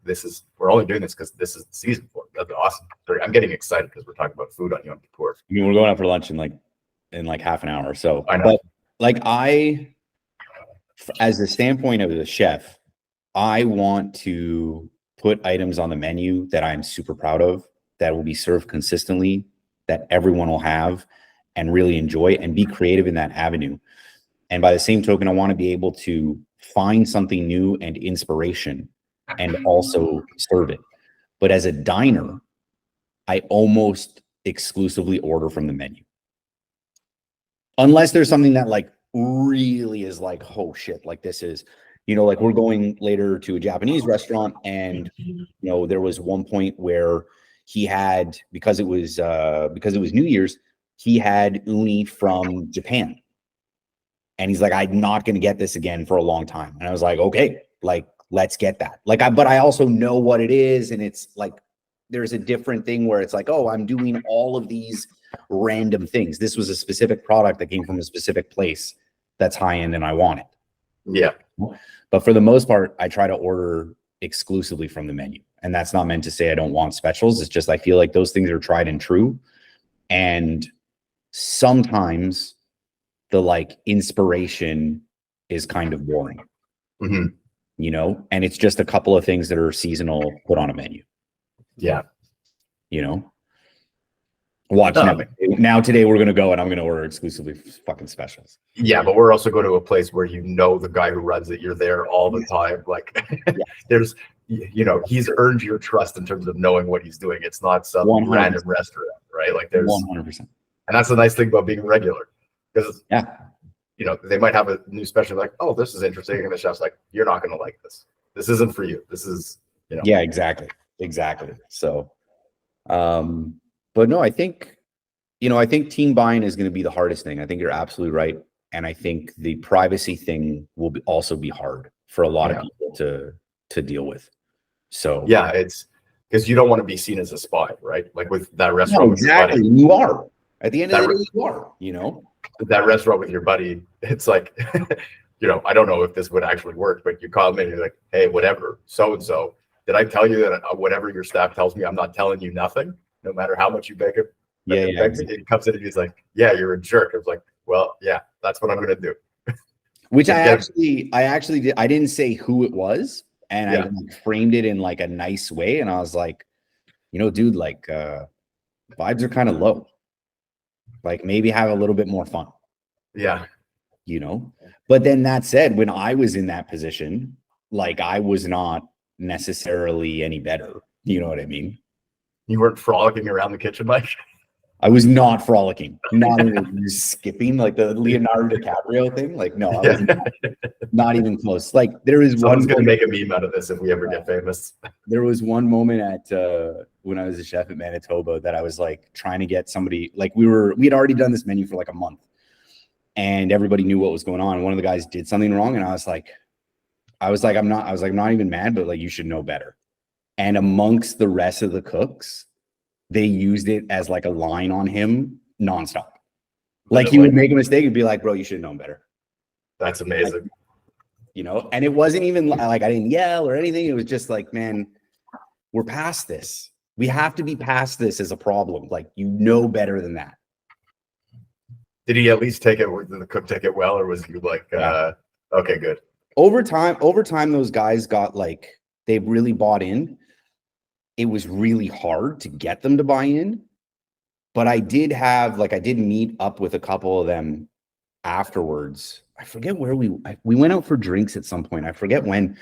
Speaker 2: we're only doing this because this is the season for it. That's awesome. I'm getting excited because we're talking about food on Yom Kippur.
Speaker 1: I mean, we're going out for lunch in like half an hour. So,
Speaker 2: I know.
Speaker 1: But like as the standpoint of the chef, I want to put items on the menu that I'm super proud of, that will be served consistently, that everyone will have and really enjoy and be creative in that avenue. And by the same token, I want to be able to find something new and inspiration and also serve it. But as a diner, I almost exclusively order from the menu. Unless there's something that like really is like, oh shit, like this is, like we're going later to a Japanese restaurant and, there was one point where he had, because it was New Year's, he had uni from Japan. And he's like, I'm not going to get this again for a long time. And I was like, okay, like, let's get that. Like, but I also know what it is. And it's like, there's a different thing where it's like, oh, I'm doing all of these random things. This was a specific product that came from a specific place that's high end and I want it.
Speaker 2: Yeah.
Speaker 1: But for the most part, I try to order exclusively from the menu. And that's not meant to say I don't want specials. It's just I feel like those things are tried and true. And sometimes the like inspiration is kind of boring, and it's just a couple of things that are seasonal put on a menu.
Speaker 2: Yeah.
Speaker 1: Watch now today we're going to go and I'm going to order exclusively fucking specials.
Speaker 2: Yeah. But we're also going to a place where the guy who runs it, you're there all the time. Like there's, he's earned your trust in terms of knowing what he's doing. It's not some 100%. Random restaurant, right? Like there's
Speaker 1: 100%.
Speaker 2: And that's the nice thing about being regular. Because they might have a new special like, oh, this is interesting, and the chef's like, you're not going to like this. This isn't for you. This is,
Speaker 1: Yeah, exactly. So, but no, I think team buying is going to be the hardest thing. I think you're absolutely right, and I think the privacy thing will also be hard for a lot of people to deal with. So
Speaker 2: yeah, it's because you don't want to be seen as a spy, right? Like with that restaurant.
Speaker 1: No, exactly. You are. At the end of the day, you are.
Speaker 2: That restaurant with your buddy, it's like, I don't know if this would actually work, but you call me and you're like, hey, whatever, so-and-so, did I tell you that whatever your staff tells me, I'm not telling you nothing, no matter how much you beg it?
Speaker 1: Exactly.
Speaker 2: He comes in and he's like, yeah, you're a jerk. I was like, well, yeah, that's what I'm going to do.
Speaker 1: Which I actually did. I didn't say who it was. And I framed it in like a nice way. And I was like, dude, like vibes are kind of low. Like maybe have a little bit more fun.
Speaker 2: Yeah.
Speaker 1: But then that said, when I was in that position, like I was not necessarily any better. You know what I mean?
Speaker 2: You weren't frolicking around the kitchen, Mike?
Speaker 1: I was not frolicking, not even skipping like the Leonardo DiCaprio thing. Like, no, I was not even close. Like there is
Speaker 2: Someone's going to make a meme out of this if we ever get famous.
Speaker 1: There was one moment at when I was a chef at Manitoba that I was like trying to get somebody, like we had already done this menu for like a month and everybody knew what was going on. One of the guys did something wrong. And I was like, I'm not even mad, but like, you should know better. And amongst the rest of the cooks, they used it as like a line on him nonstop. Like he would make a mistake and be like, bro, you should have known better.
Speaker 2: That's amazing.
Speaker 1: Like, and it wasn't even like I didn't yell or anything. It was just like, man, we're past this. We have to be past this as a problem. Like, better than that.
Speaker 2: Did he at least take it? Did the cook take it well? Or was he like, okay, good.
Speaker 1: Over time, those guys got like, they really bought in. It was really hard to get them to buy in, but I did meet up with a couple of them afterwards. I forget where we went out for drinks at some point. I forget when.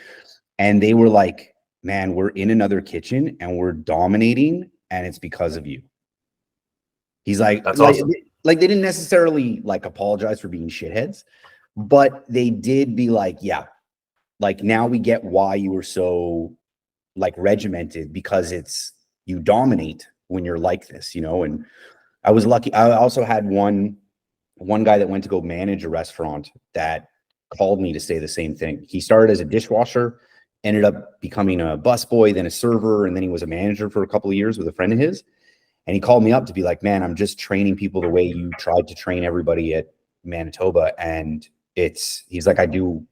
Speaker 1: And they were like, man, we're in another kitchen and we're dominating, and it's because of you. He's like,
Speaker 2: That's awesome.
Speaker 1: Like they didn't necessarily like apologize for being shitheads, but they did be like, yeah, like now we get why you were so like regimented, because it's you dominate when you're like this, you know. And I was lucky. I also had one guy that went to go manage a restaurant that called me to say the same thing. He started as a dishwasher, ended up becoming a busboy, then a server, and then he was a manager for a couple of years with a friend of his. And he called me up to be like, man, I'm just training people the way you tried to train everybody at Manitoba. And he's like, I do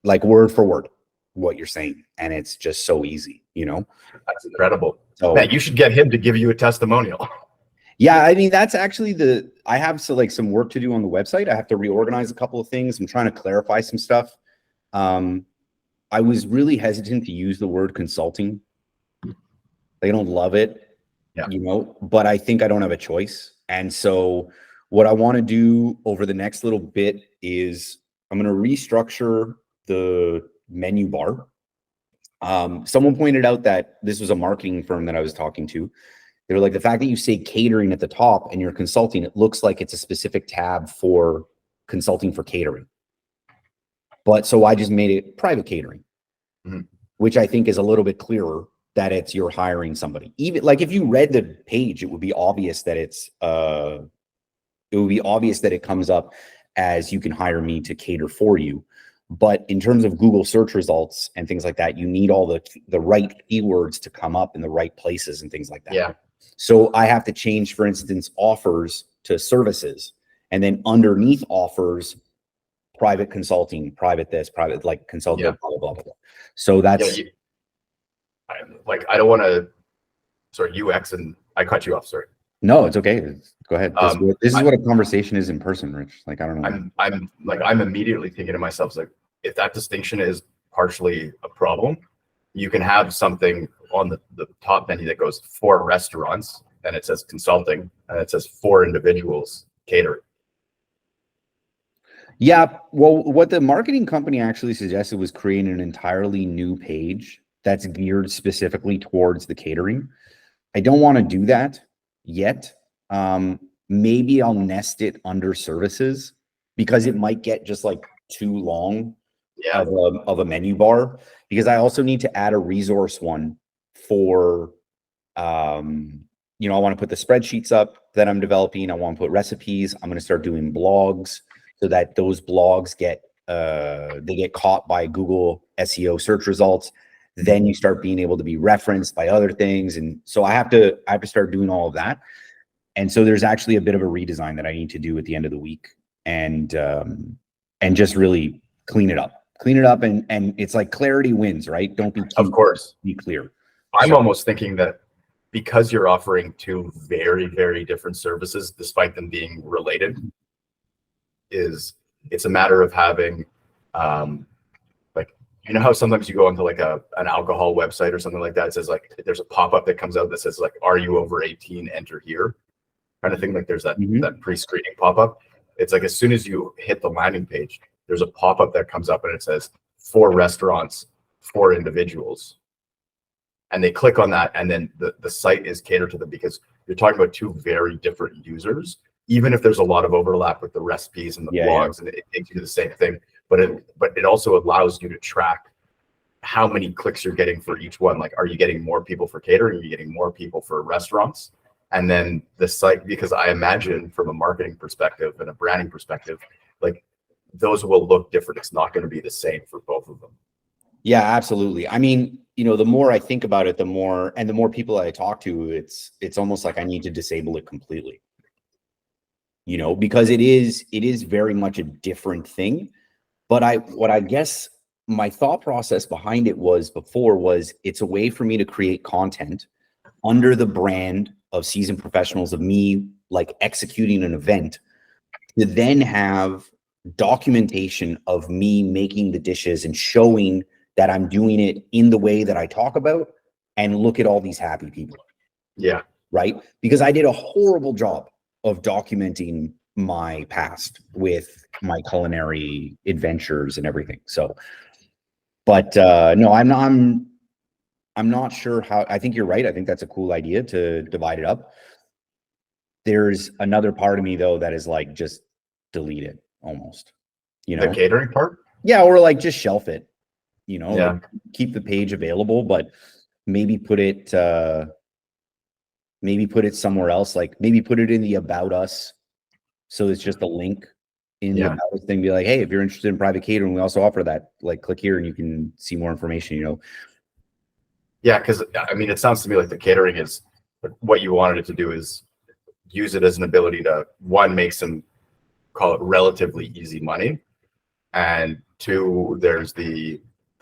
Speaker 1: like word for word what you're saying. And it's just so easy, you know?
Speaker 2: That's incredible.
Speaker 1: So
Speaker 2: man, you should get him to give you a testimonial.
Speaker 1: Yeah, I mean, that's actually I have some work to do on the website. I have to reorganize a couple of things. I'm trying to clarify some stuff. I was really hesitant to use the word consulting. They don't love it.
Speaker 2: Yeah.
Speaker 1: You know, but I think I don't have a choice. And so what I want to do over the next little bit is I'm going to restructure the menu bar. Someone pointed out that this was a marketing firm that I was talking to. They were like, the fact that you say catering at the top and you're consulting, it looks like it's a specific tab for consulting for catering. But so I just made it private catering, which I think is a little bit clearer that it's you're hiring somebody. Even like if you read the page, it would be obvious that it comes up as you can hire me to cater for you. But in terms of Google search results and things like that, you need all the right keywords to come up in the right places and things like that.
Speaker 2: Yeah.
Speaker 1: So I have to change, for instance, offers to services, and then underneath offers, private consulting, private this, private like consulting, blah, blah, blah, blah. So that's
Speaker 2: I don't want to UX, and I cut you off. Sorry.
Speaker 1: No, it's okay. Go ahead. This is what a conversation is in person, Rich. Like, I don't know.
Speaker 2: I'm immediately thinking to myself, like, if that distinction is partially a problem, you can have something on the top menu that goes for restaurants, and it says consulting, and it says for individuals catering.
Speaker 1: Yeah. Well, what the marketing company actually suggested was creating an entirely new page that's geared specifically towards the catering. I don't want to do that yet. Maybe I'll nest it under services, because it might get just like too long of a menu bar, because I also need to add a resource one for, I want to put the spreadsheets up that I'm developing. I want to put recipes. I'm going to start doing blogs so that those blogs get caught by Google SEO search results. Then you start being able to be referenced by other things. And so I have to start doing all of that. And so there's actually a bit of a redesign that I need to do at the end of the week, and just really clean it up. And it's like clarity wins, right? Don't be
Speaker 2: of course,
Speaker 1: be clear.
Speaker 2: I'm almost thinking that because you're offering two very, very different services, despite them being related, it's a matter of having, you know how sometimes you go onto like an alcohol website or something like that, it says like, there's a pop-up that comes out that says like, are you over 18, enter here, kind of thing. Like there's that pre-screening pop-up. It's like, as soon as you hit the landing page, there's a pop-up that comes up and it says for restaurants, for individuals. And they click on that, and then the site is catered to them, because you're talking about two very different users, even if there's a lot of overlap with the recipes and the blogs, and it takes you to the same thing. But it also allows you to track how many clicks you're getting for each one. Like, are you getting more people for catering? Are you getting more people for restaurants? And then the site, because I imagine from a marketing perspective and a branding perspective, like those will look different. It's not going to be the same for both of them.
Speaker 1: Yeah, absolutely. I mean, the more I think about it, the more people I talk to, it's almost like I need to disable it completely. Because it is very much a different thing. But what I guess my thought process behind it was it's a way for me to create content under the brand of Seasoned Professionals, of me like executing an event, to then have documentation of me making the dishes and showing that I'm doing it in the way that I talk about, and look at all these happy people.
Speaker 2: Yeah.
Speaker 1: Right. Because I did a horrible job of documenting my past with my culinary adventures and everything. So, but no, I'm not sure how. I think you're right. I think that's a cool idea to divide it up. There's another part of me though that is like, just delete it almost, you
Speaker 2: The
Speaker 1: know?
Speaker 2: catering part?
Speaker 1: Yeah, or like just shelf it,
Speaker 2: Yeah.
Speaker 1: like keep the page available, but maybe put it somewhere else, like maybe put it in the about us. So it's just a link in the
Speaker 2: Yeah.
Speaker 1: about us thing, be like, hey, if you're interested in private catering, we also offer that. Like click here and you can see more information,
Speaker 2: Yeah, because I mean, it sounds to me like the catering is what you wanted it to do is use it as an ability to, one, make some, call it relatively easy money, and two, there's the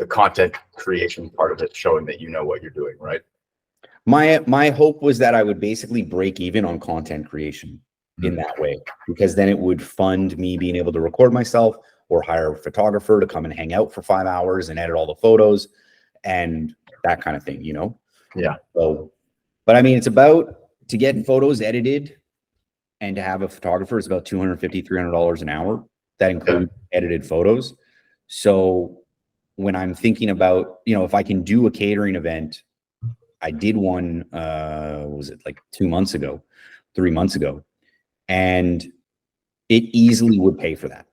Speaker 2: content creation part of it, showing that you know what you're doing, right?
Speaker 1: My hope was that I would basically break even on content creation in that way, because then it would fund me being able to record myself or hire a photographer to come and hang out for 5 hours and edit all the photos and that kind of thing,
Speaker 2: Yeah.
Speaker 1: So, but I mean, it's about, to get photos edited and to have a photographer is about $250, $300 an hour. That includes edited photos. So when I'm thinking about, if I can do a catering event, I did one, was it like 2 months ago, 3 months ago, and it easily would pay for that.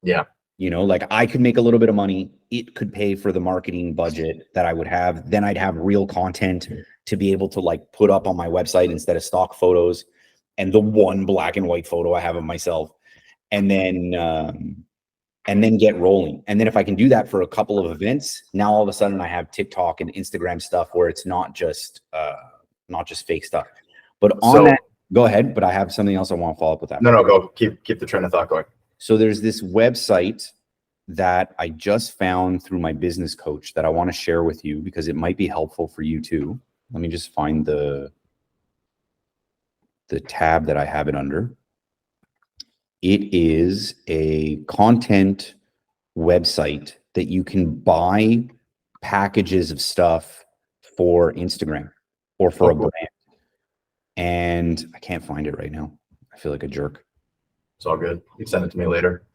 Speaker 2: Yeah.
Speaker 1: Like I could make a little bit of money. It could pay for the marketing budget that I would have. Then I'd have real content to be able to like put up on my website instead of stock photos and the one black and white photo I have of myself. And then get rolling. And then if I can do that for a couple of events, now all of a sudden I have TikTok and Instagram stuff where it's not just fake stuff. But on that, go ahead. But I have something else I want to follow up with that.
Speaker 2: No, go. Keep the train of thought going.
Speaker 1: So there's this website that I just found through my business coach that I want to share with you because it might be helpful for you too. Let me just find the tab that I have it under. It is a content website that you can buy packages of stuff for Instagram or for a brand. And I can't find it right now. I feel like a jerk.
Speaker 2: It's all good. You can send it to me later.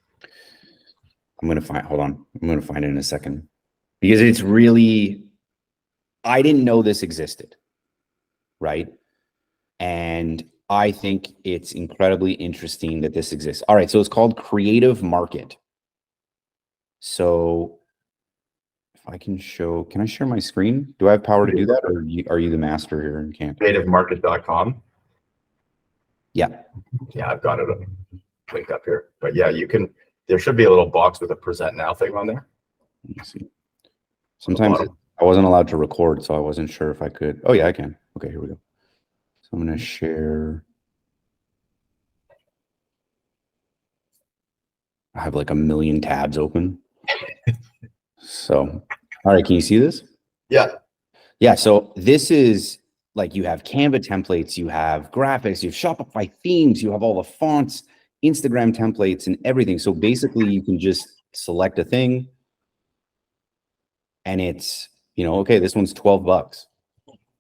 Speaker 1: Hold on. I'm going to find it in a second because it's really, I didn't know this existed. Right. And I think it's incredibly interesting that this exists. All right. So it's called Creative Market. So if I can I share my screen? Do I have power to do that? Or are you the master here and can't?
Speaker 2: Creativemarket.com.
Speaker 1: Yeah.
Speaker 2: Yeah, I've got it linked up here. But yeah, there should be a little box with a present now thing on there.
Speaker 1: Let me see. Sometimes I wasn't allowed to record, so I wasn't sure if I could. Oh yeah, I can. Okay, here we go. So I'm going to share. I have like a million tabs open. So, all right, can you see this?
Speaker 2: Yeah.
Speaker 1: Yeah, so this is like you have Canva templates, you have graphics, you have Shopify themes, you have all the fonts, Instagram templates, and everything. So basically you can just select a thing and it's, okay, this one's $12.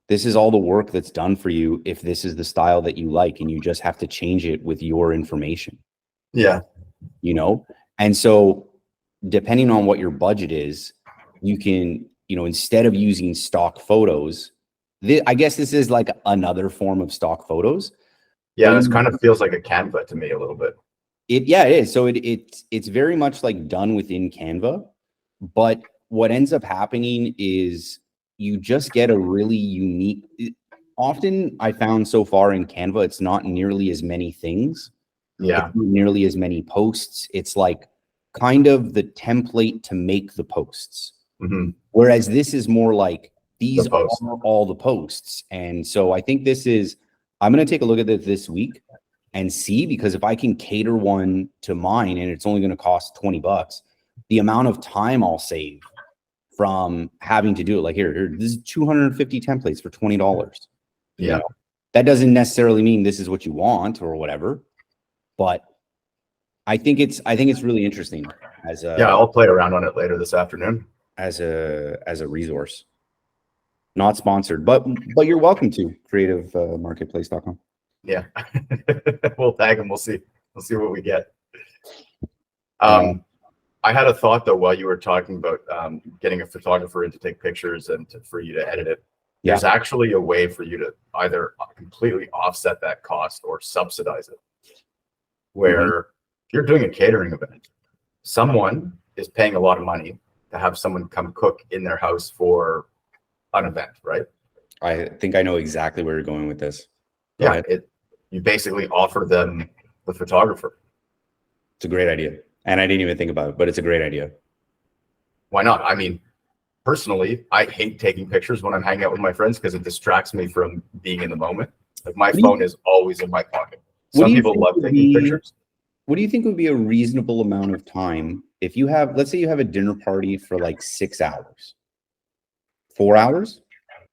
Speaker 1: This is all the work that's done for you if this is the style that you like, and you just have to change it with your information.
Speaker 2: Yeah.
Speaker 1: And so depending on what your budget is, you can, instead of using stock photos, I guess this is like another form of stock photos.
Speaker 2: Yeah, this kind of feels like a Canva to me a little bit.
Speaker 1: It is. So it's very much like done within Canva, but what ends up happening is you just get a really unique. Often I found so far in Canva, it's not nearly as many things.
Speaker 2: Yeah.
Speaker 1: It's not nearly as many posts. It's like kind of the template to make the posts.
Speaker 2: Mm-hmm.
Speaker 1: Whereas this is more like these are all the posts. And so I think I'm going to take a look at it this week and see, because if I can cater one to mine and it's only going to cost $20, the amount of time I'll save from having to do it. Like here, this is 250 templates for $20.
Speaker 2: Yeah.
Speaker 1: That doesn't necessarily mean this is what you want or whatever, but I think it's really interesting
Speaker 2: I'll play around on it later this afternoon
Speaker 1: as a resource. Not sponsored, but you're welcome to creativemarketplace.com.
Speaker 2: Yeah. We'll tag them. We'll see. We'll see what we get.
Speaker 1: Um,
Speaker 2: I had a thought though while you were talking about getting a photographer in to take pictures and for you to edit it. There's actually a way for you to either completely offset that cost or subsidize it. Where if you're doing a catering event, someone is paying a lot of money to have someone come cook in their house for an event, right?
Speaker 1: I think I know exactly where you're going with this. Go
Speaker 2: Yeah,
Speaker 1: ahead.
Speaker 2: you basically offer them the photographer.
Speaker 1: It's a great idea. And I didn't even think about it, but it's a great idea.
Speaker 2: Why not? I mean, personally, I hate taking pictures when I'm hanging out with my friends because it distracts me from being in the moment. Like my phone is always in my pocket. Some people love taking pictures.
Speaker 1: What do you think would be a reasonable amount of time if you have, let's say you have a dinner party for like 6 hours, 4 hours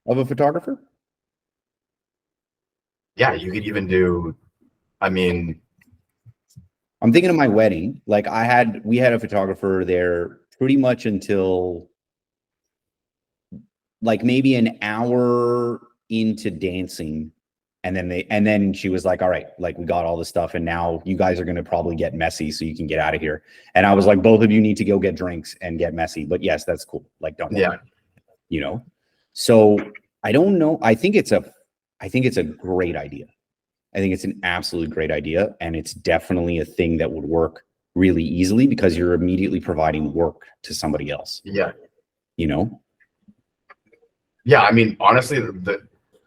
Speaker 1: of a photographer?
Speaker 2: Yeah, you could even do, I mean,
Speaker 1: I'm thinking of my wedding. Like we had a photographer there pretty much until like maybe an hour into dancing. And then she was like, all right, like we got all the stuff. And now you guys are going to probably get messy so you can get out of here. And I was like, both of you need to go get drinks and get messy. But yes, that's cool. Like, don't worry. Yeah. So I don't know. I think it's a great idea. I think it's an absolutely great idea. And it's definitely a thing that would work really easily because you're immediately providing work to somebody else.
Speaker 2: Yeah.
Speaker 1: Yeah,
Speaker 2: I mean, honestly,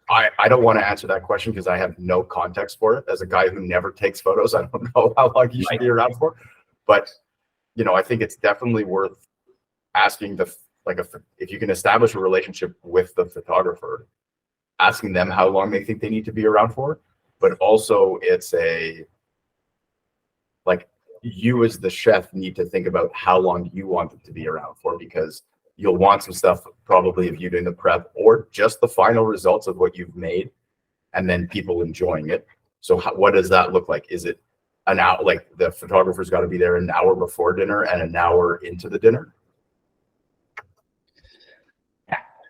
Speaker 2: I don't want to answer that question because I have no context for it. As a guy who never takes photos, I don't know how long you should be around for. But, I think it's definitely worth asking if you can establish a relationship with the photographer, asking them how long they think they need to be around for. But also it's you as the chef need to think about how long you want it to be around for, because you'll want some stuff probably of you doing the prep or just the final results of what you've made and then people enjoying it. So what does that look like? Is it an hour, like the photographer's got to be there an hour before dinner and an hour into the dinner?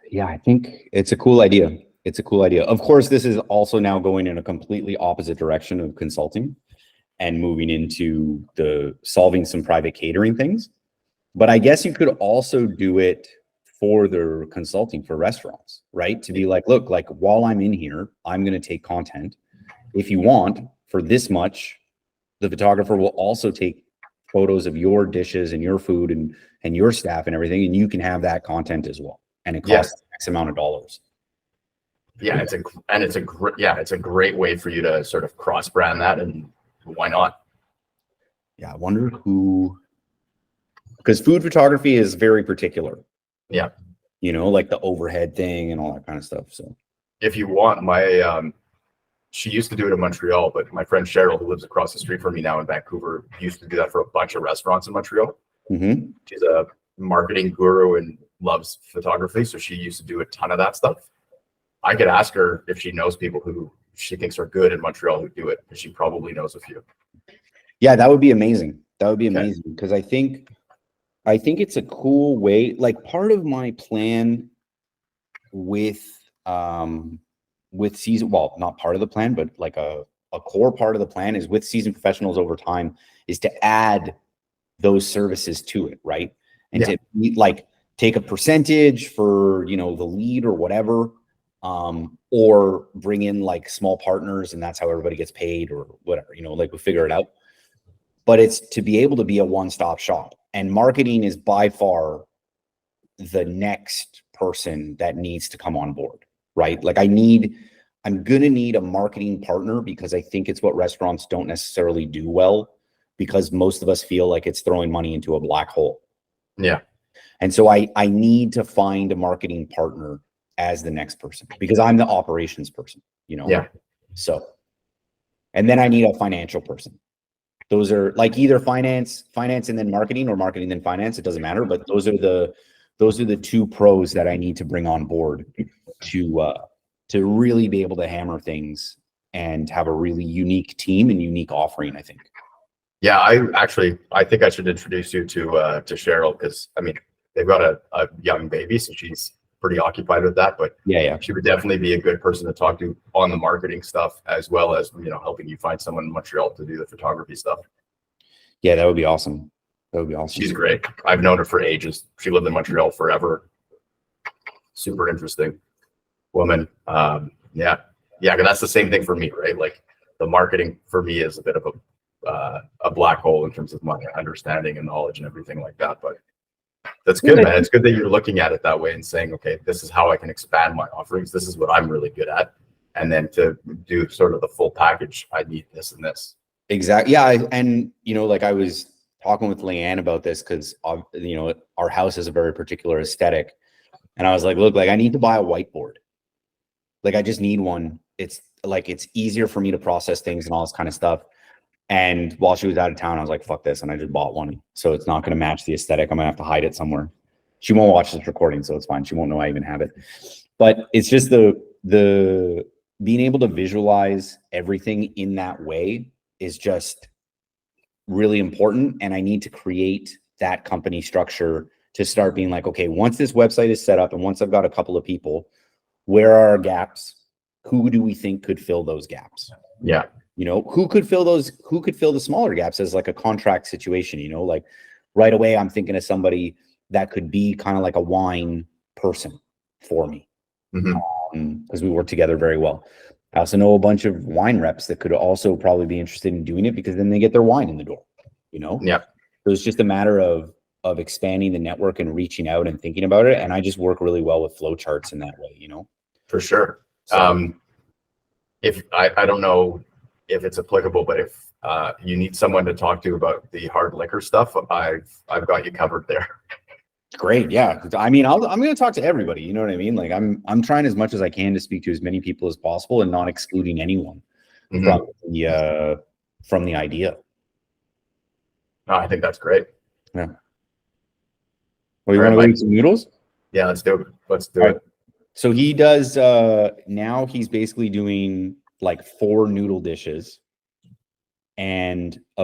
Speaker 1: Yeah, I think it's a cool idea. It's a cool idea. Of course, this is also now going in a completely opposite direction of consulting and moving into the solving some private catering things. But I guess you could also do it for the consulting for restaurants, right? To be like, look, like while I'm in here, I'm going to take content. If you want, for this much, the photographer will also take photos of your dishes and your food and your staff and everything, and you can have that content as well. And it costs X amount of dollars.
Speaker 2: Yeah, it's a great way for you to sort of cross brand that, and why not?
Speaker 1: Yeah, I wonder who, because food photography is very particular.
Speaker 2: Yeah,
Speaker 1: like the overhead thing and all that kind of stuff. So
Speaker 2: if you want, she used to do it in Montreal, but my friend Cheryl, who lives across the street from me now in Vancouver, used to do that for a bunch of restaurants in Montreal.
Speaker 1: Mm-hmm.
Speaker 2: She's a marketing guru and loves photography, so she used to do a ton of that stuff. I could ask her if she knows people who she thinks are good in Montreal who do it, because she probably knows a few.
Speaker 1: Yeah, that would be amazing. That would be amazing, because I think it's a cool way. Like part of my plan with season, well, not part of the plan, but like a core part of the plan is with seasoned professionals over time is to add those services to it, right? And to like take a percentage for the lead or whatever, or bring in like small partners and that's how everybody gets paid or whatever, like we figure it out. But it's to be able to be a one-stop shop, and marketing is by far the next person that needs to come on board, right? Like I'm going to need a marketing partner, because I think it's what restaurants don't necessarily do well, because most of us feel like it's throwing money into a black hole.
Speaker 2: Yeah.
Speaker 1: And so I need to find a marketing partner as the next person, because I'm the operations person,
Speaker 2: Yeah.
Speaker 1: So, and then I need a financial person. Those are like either finance and then marketing, or marketing then finance. It doesn't matter, but those are the two pros that I need to bring on board to really be able to hammer things and have a really unique team and unique offering, I think.
Speaker 2: Yeah, I think I should introduce you to Cheryl, because I mean they've got a young baby, so she's pretty occupied with that, but
Speaker 1: Yeah.
Speaker 2: she would definitely be a good person to talk to on the marketing stuff, as well as, you know, helping you find someone in Montreal to do the photography stuff.
Speaker 1: Yeah, that would be awesome. That would be awesome.
Speaker 2: She's great. I've known her for ages. She lived in Montreal forever. Super interesting woman. Yeah. 'Cause that's the same thing for me, right? Like the marketing for me is a bit of a black hole in terms of my understanding and knowledge and everything like that. But that's good, man. It's good that you're looking at it that way and saying, okay, this is how I can expand my offerings. This is what I'm really good at. And then to do sort of the full package, I need this and this.
Speaker 1: Exactly. Yeah. And, you know, like I was talking with Leanne about this because, you know, our house has a very particular aesthetic. And I was like, look, like I need to buy a whiteboard. Like I just need one. It's like, it's easier for me to process things and all this kind of stuff. And while she was out of town, I was like, fuck this. And I just bought one. So it's not going to match the aesthetic. I'm going to have to hide it somewhere. She won't watch this recording, so it's fine. She won't know I even have it. But it's just the being able to visualize everything in that way is just really important. And I need to create that company structure to start being like, okay, once this website is set up and once I've got a couple of people, where are our gaps? Who do we think could fill those gaps?
Speaker 2: Yeah.
Speaker 1: You know, who could fill the smaller gaps as like a contract situation, you know, like right away, I'm thinking of somebody that could be kind of like a wine person for me. Because we work together very well. I also know a bunch of wine reps that could also probably be interested in doing it because then they get their wine in the door, you know?
Speaker 2: Yeah.
Speaker 1: So it's just a matter of expanding the network and reaching out and thinking about it. And I just work really well with flow charts in that way, you know?
Speaker 2: For sure. So, if I don't know if it's applicable, but if you need someone to talk to about the hard liquor stuff, I've got you covered there.
Speaker 1: Great. Yeah. I mean, I'm going to talk to everybody. You know what I mean? Like I'm trying as much as I can to speak to as many people as possible and not excluding anyone from the idea.
Speaker 2: No, I think that's great.
Speaker 1: Yeah. Well, you want to eat some noodles?
Speaker 2: Yeah, let's do it. Let's do it.
Speaker 1: So he does, now he's basically doing like 4 noodle dishes and a